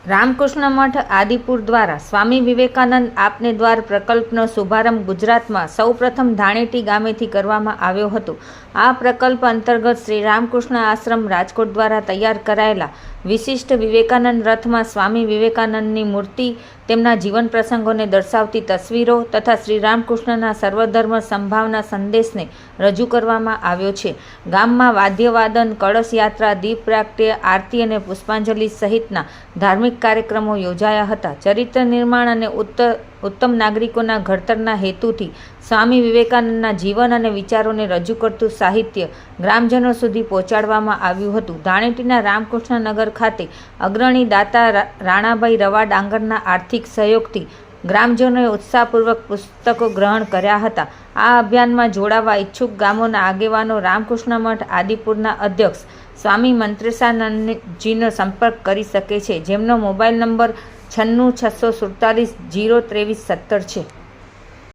રામકૃષ્ણ મઠ આદિપુર દ્વારા સ્વામી વિવેકાનંદ આપને દ્વાર પ્રકલ્પનો શુભારંભ ગુજરાતમાં સૌપ્રથમ ધાણેટી ગામેથી કરવામાં આવ્યો હતો. આ પ્રકલ્પ અંતર્ગત શ્રી રામકૃષ્ણ આશ્રમ રાજકોટ દ્વારા તૈયાર કરાયેલા વિશિષ્ટ વિવેકાનંદ રથમાં સ્વામી વિવેકાનંદની મૂર્તિ, તેમના જીવન પ્રસંગોને દર્શાવતી તસવીરો તથા શ્રી રામકૃષ્ણના સર્વધર્મ સંભાવના સંદેશને રજૂ કરવામાં આવ્યો છે. ગામમાં વાદ્યવાદન, કળશ યાત્રા, દીપ પ્રાગટ્ય, આરતી અને પુષ્પાંજલિ સહિતના ધાર્મિક કાર્યક્રમો યોજાયા હતા. ચરિત્ર નિર્માણ અને ઉત્તમ નાગરિકોના ઘડતરના હેતુથી સ્વામી વિવેકાનંદના જીવન અને વિચારોને રજૂ કરતું સાહિત્ય ગ્રામજનો સુધી પહોંચાડવામાં આવ્યું હતું. ધાણેટીના રામકૃષ્ણ નગર ખાતે અગ્રણી દાતા રાણાભાઈ રવા ડાંગરના આર્થિક સહયોગથી ગ્રામજનોએ ઉત્સાહપૂર્વક પુસ્તકો ગ્રહણ કર્યા હતા. આ અભિયાનમાં જોડાવા ઈચ્છુક ગામોના આગેવાનો રામકૃષ્ણ મઠ આદિપુરના અધ્યક્ષ સ્વામી મંત્રેશાનંદજીનો સંપર્ક કરી શકે છે, જેમનો મોબાઈલ નંબર 96 647 023 17 છે.